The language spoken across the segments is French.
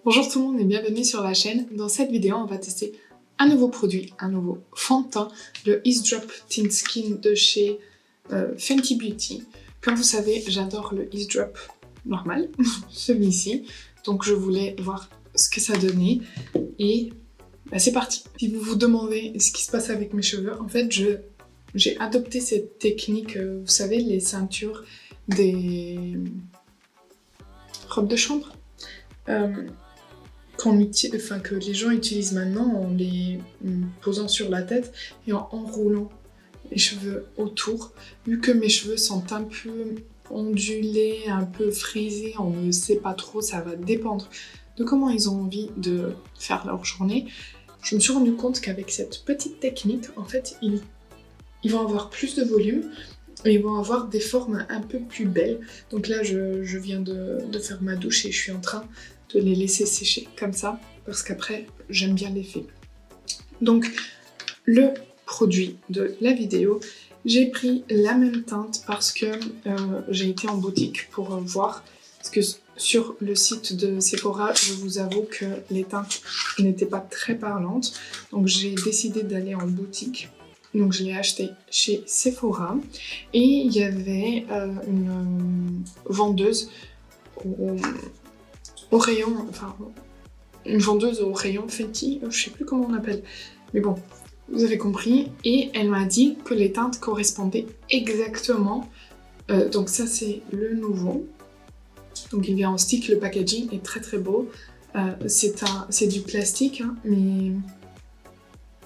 Bonjour tout le monde et bienvenue sur la chaîne. Dans cette vidéo, on va tester un nouveau produit, un nouveau fond de teint, le Ease Drop Tint Skin de chez Fenty Beauty. Comme vous savez, j'adore le Ease Drop normal, celui-ci. Donc je voulais voir ce que ça donnait et c'est parti. Si vous vous demandez ce qui se passe avec mes cheveux, en fait j'ai adopté cette technique, vous savez, les ceintures des robes de chambre. Que les gens utilisent maintenant en les posant sur la tête et en enroulant les cheveux autour. Vu que mes cheveux sont un peu ondulés, un peu frisés, on ne sait pas trop, ça va dépendre de comment ils ont envie de faire leur journée. Je me suis rendu compte qu'avec cette petite technique, en fait, ils vont avoir plus de volume et ils vont avoir des formes un peu plus belles. Donc là, je viens de faire ma douche et je suis en train de les laisser sécher comme ça, parce qu'après, j'aime bien l'effet. Donc, le produit de la vidéo, j'ai pris la même teinte parce que j'ai été en boutique pour voir, parce que sur le site de Sephora, je vous avoue que les teintes n'étaient pas très parlantes, donc j'ai décidé d'aller en boutique. Donc je l'ai acheté chez Sephora et il y avait une vendeuse au rayon, enfin une vendeuse au rayon Fenty, je sais plus comment on appelle, mais bon, vous avez compris, et elle m'a dit que les teintes correspondaient exactement, donc ça c'est le nouveau, donc il vient en stick, le packaging est très très beau, c'est du plastique, hein, mais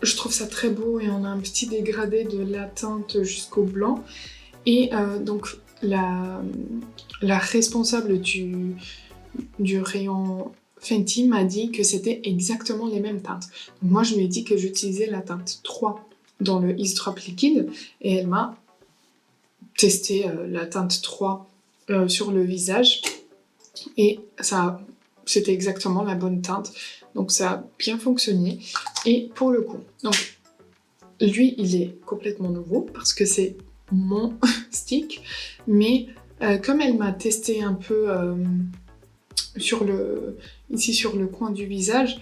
je trouve ça très beau et on a un petit dégradé de la teinte jusqu'au blanc, et donc la responsable du rayon Fenty m'a dit que c'était exactement les mêmes teintes. Donc moi je lui ai dit que j'utilisais la teinte 3 dans le Ease Drop liquide et elle m'a testé la teinte 3 sur le visage et c'était exactement la bonne teinte. Donc ça a bien fonctionné. Et pour le coup, donc lui il est complètement nouveau parce que c'est mon stick, mais comme elle m'a testé un peu ici sur le coin du visage,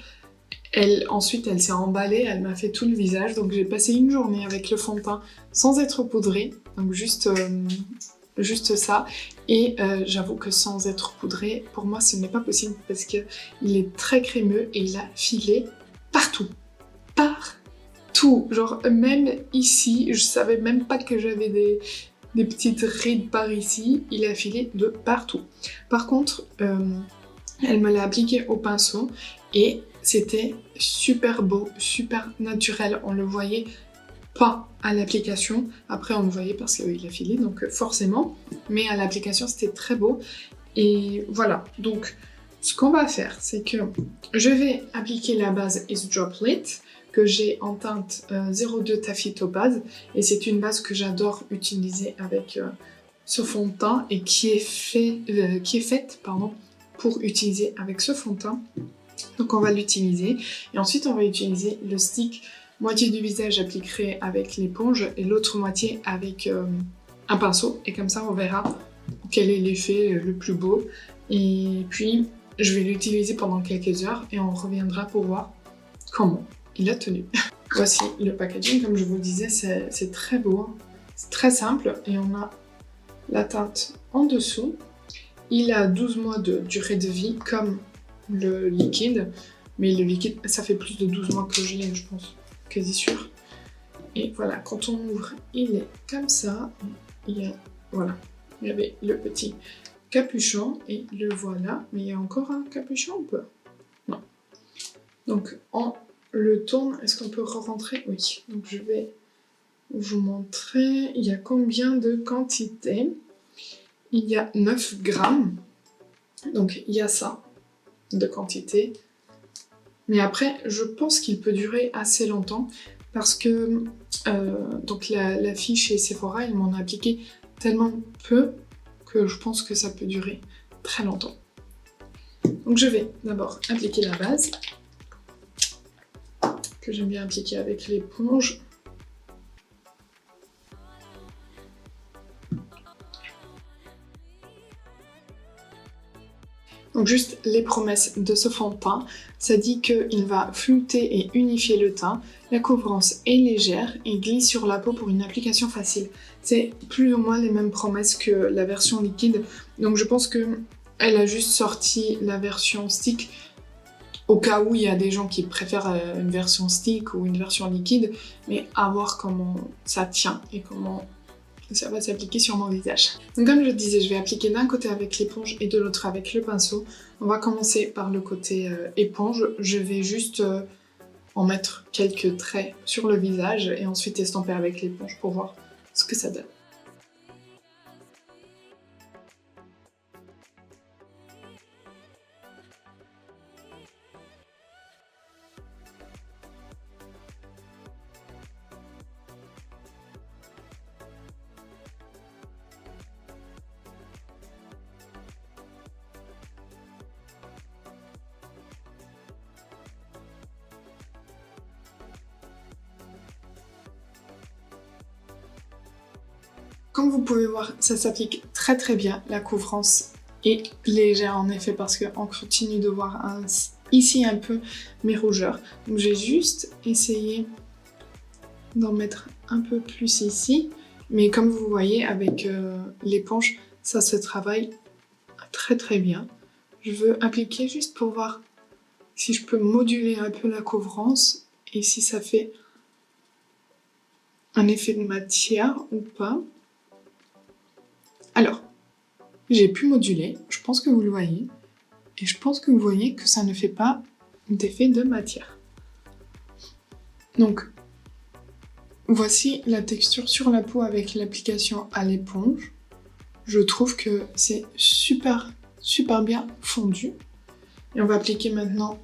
ensuite elle s'est emballée, elle m'a fait tout le visage, donc j'ai passé une journée avec le fond de teint sans être poudré, donc juste ça, et j'avoue que sans être poudré, pour moi ce n'est pas possible parce qu'il est très crémeux et il a filé partout, genre même ici, je savais même pas que j'avais des petites rides par ici, il a filé de partout. Par contre, elle me l'a appliqué au pinceau et c'était super beau, super naturel. On le voyait pas à l'application. Après, on le voyait parce qu'il a filé, donc forcément. Mais à l'application, c'était très beau. Et voilà. Donc, ce qu'on va faire, c'est que je vais appliquer la base Ease Drop Lit que j'ai en teinte 02 Taffy Topaz. Et c'est une base que j'adore utiliser avec ce fond de teint et qui est faite, pour utiliser avec ce fond de teint. Donc on va l'utiliser et ensuite on va utiliser le stick. Moitié du visage j'appliquerai avec l'éponge et l'autre moitié avec un pinceau, et comme ça on verra quel est l'effet le plus beau, et puis je vais l'utiliser pendant quelques heures et on reviendra pour voir comment il a tenu. Voici le packaging, comme je vous le disais, c'est très beau, c'est très simple et on a la teinte en dessous. Il a 12 mois de durée de vie comme le liquide, mais le liquide, ça fait plus de 12 mois que je l'ai, je pense, quasi sûr. Et voilà, quand on ouvre, il est comme ça. Voilà, il y avait le petit capuchon et le voilà, mais il y a encore un capuchon ou pas? Non. Donc on le tourne, est-ce qu'on peut re-rentrer? Oui, donc je vais vous montrer, il y a combien de quantité? Il y a 9 grammes, donc il y a ça de quantité. Mais après, je pense qu'il peut durer assez longtemps parce que donc la fille chez Sephora, elle m'en a appliqué tellement peu que je pense que ça peut durer très longtemps. Donc je vais d'abord appliquer la base, que j'aime bien appliquer avec l'éponge. Donc juste les promesses de ce fond de teint, ça dit qu'il va flouter et unifier le teint, la couvrance est légère et glisse sur la peau pour une application facile. C'est plus ou moins les mêmes promesses que la version liquide, donc je pense qu'elle a juste sorti la version stick au cas où il y a des gens qui préfèrent une version stick ou une version liquide, mais à voir comment ça tient et comment ça va s'appliquer sur mon visage. Donc comme je disais, je vais appliquer d'un côté avec l'éponge et de l'autre avec le pinceau. On va commencer par le côté éponge. Je vais juste en mettre quelques traits sur le visage et ensuite estomper avec l'éponge pour voir ce que ça donne. Comme vous pouvez voir, ça s'applique très très bien. La couvrance est légère en effet parce qu'on continue de voir ici un peu mes rougeurs. Donc j'ai juste essayé d'en mettre un peu plus ici. Mais comme vous voyez, avec l'éponge, ça se travaille très très bien. Je veux appliquer juste pour voir si je peux moduler un peu la couvrance et si ça fait un effet de matière ou pas. Alors, j'ai pu moduler, je pense que vous le voyez, et je pense que vous voyez que ça ne fait pas d'effet de matière. Donc, voici la texture sur la peau avec l'application à l'éponge. Je trouve que c'est super bien fondu. Et on va appliquer maintenant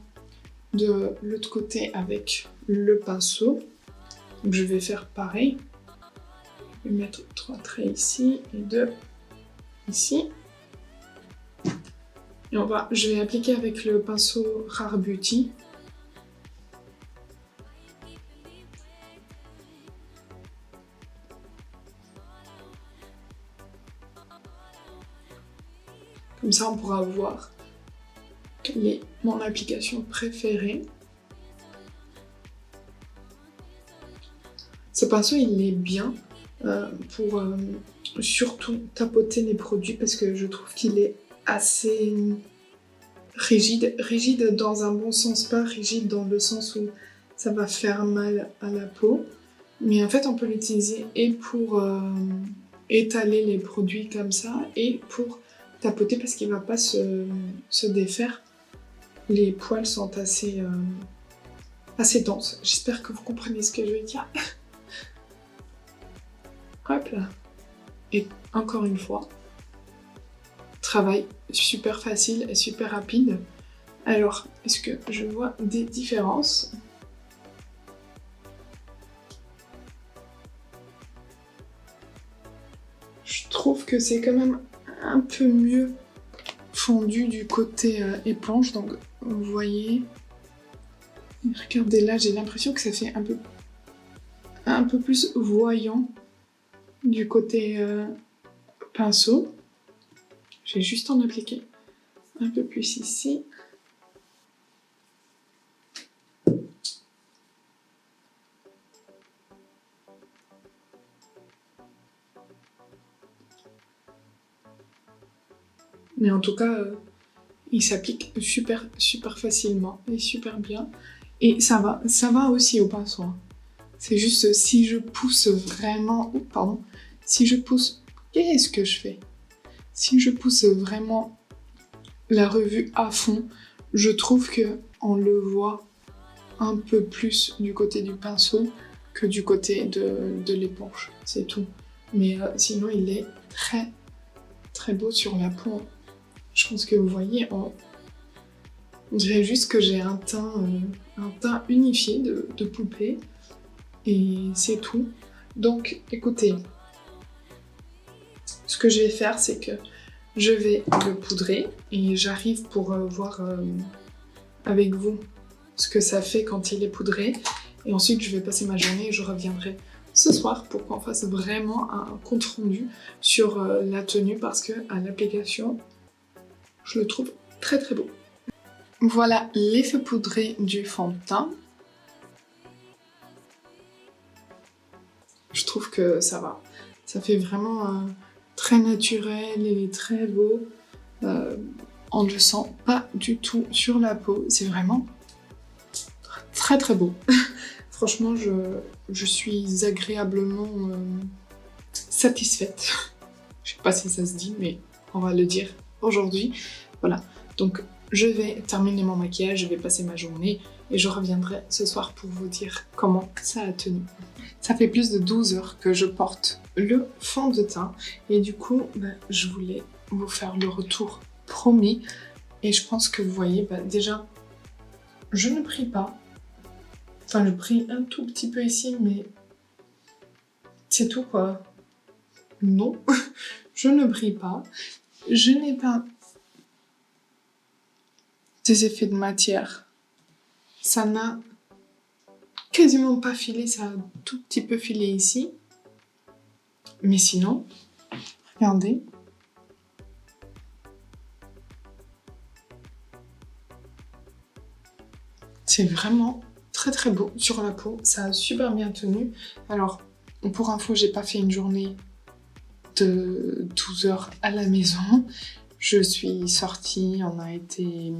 de l'autre côté avec le pinceau. Donc je vais faire pareil. Je vais mettre 3 traits ici et 2 ici. Et je vais appliquer avec le pinceau Rare Beauty. Comme ça, on pourra voir quelle est mon application préférée. Ce pinceau, il est bien pour surtout tapoter les produits parce que je trouve qu'il est assez rigide. Rigide dans un bon sens, pas rigide dans le sens où ça va faire mal à la peau. Mais en fait, on peut l'utiliser et pour étaler les produits comme ça et pour tapoter parce qu'il ne va pas se défaire. Les poils sont assez denses. J'espère que vous comprenez ce que je veux dire. Hop là. Et encore une fois, travail super facile et super rapide. Alors, est-ce que je vois des différences ? Je trouve que c'est quand même un peu mieux fondu du côté éponge. Donc, vous voyez, regardez là, j'ai l'impression que ça fait un peu plus voyant du côté pinceau. Je vais juste en appliquer un peu plus ici. Mais en tout cas, il s'applique super facilement et super bien. Et ça va aussi au pinceau. C'est juste si je pousse vraiment... Oh, pardon. Si je pousse... Qu'est-ce que je fais ? Si je pousse vraiment la revue à fond, je trouve qu'on le voit un peu plus du côté du pinceau que du côté de l'éponge. C'est tout. Mais sinon, il est très beau sur la peau. Je pense que vous voyez, on dirait juste que j'ai un teint unifié de poupée. Et c'est tout. Donc, écoutez, ce que je vais faire, c'est que je vais le poudrer et j'arrive pour voir avec vous ce que ça fait quand il est poudré. Et ensuite, je vais passer ma journée et je reviendrai ce soir pour qu'on fasse vraiment un compte rendu sur la tenue parce que à l'application, je le trouve Très très beau. Voilà l'effet poudré du fond de teint. Je trouve que ça va. Ça fait vraiment très naturel, il est très beau. On ne le sent pas du tout sur la peau. C'est vraiment très très beau. Franchement, je suis agréablement satisfaite. Je sais pas si ça se dit, mais on va le dire aujourd'hui. Voilà, donc je vais terminer mon maquillage, je vais passer ma journée et je reviendrai ce soir pour vous dire comment ça a tenu. Ça fait plus de 12 heures que je porte le fond de teint et du coup, je voulais vous faire le retour promis. Et je pense que vous voyez, déjà, je ne brille pas. Enfin, je brille un tout petit peu ici, mais c'est tout quoi. Non, je ne brille pas. Je n'ai pas des effets de matière. Ça n'a quasiment pas filé, ça a un tout petit peu filé ici. Mais sinon, regardez. C'est vraiment très très beau sur la peau. Ça a super bien tenu. Alors, pour info, j'ai pas fait une journée de 12 heures à la maison. Je suis sortie, on a été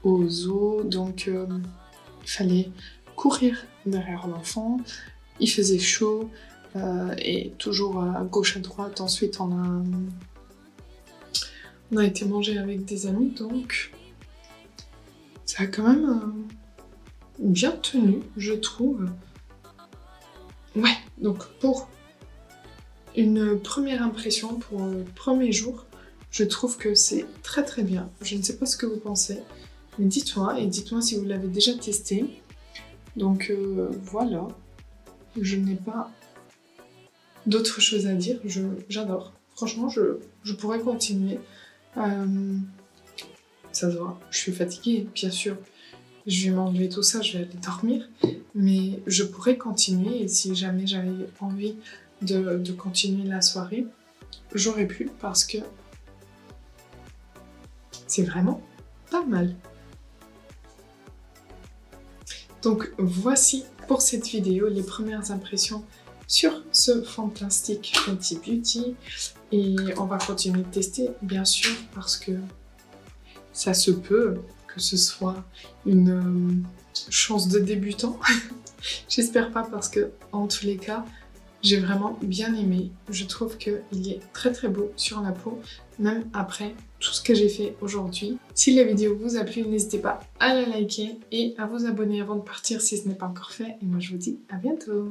au zoo, donc il fallait courir derrière l'enfant. Il faisait chaud et toujours à gauche à droite. Ensuite, on a été manger avec des amis, donc ça a quand même bien tenu, je trouve. Ouais, donc pour une première impression, pour le premier jour, je trouve que c'est très très bien. Je ne sais pas ce que vous pensez, mais dites-moi, et dites-moi si vous l'avez déjà testé. Donc voilà, je n'ai pas d'autre chose à dire, j'adore. Franchement, je pourrais continuer. Ça se voit, je suis fatiguée, bien sûr. Je vais m'enlever tout ça, je vais aller dormir. Mais je pourrais continuer, et si jamais j'avais envie de continuer la soirée, j'aurais pu, parce que c'est vraiment pas mal. Donc voici pour cette vidéo les premières impressions sur ce fond de plastique Fenty Beauty. Et on va continuer de tester, bien sûr, parce que ça se peut que ce soit une chance de débutant. J'espère pas, parce que en tous les cas, j'ai vraiment bien aimé. Je trouve qu'il est très très beau sur la peau, même après tout ce que j'ai fait aujourd'hui. Si la vidéo vous a plu, n'hésitez pas à la liker et à vous abonner avant de partir si ce n'est pas encore fait. Et moi je vous dis à bientôt.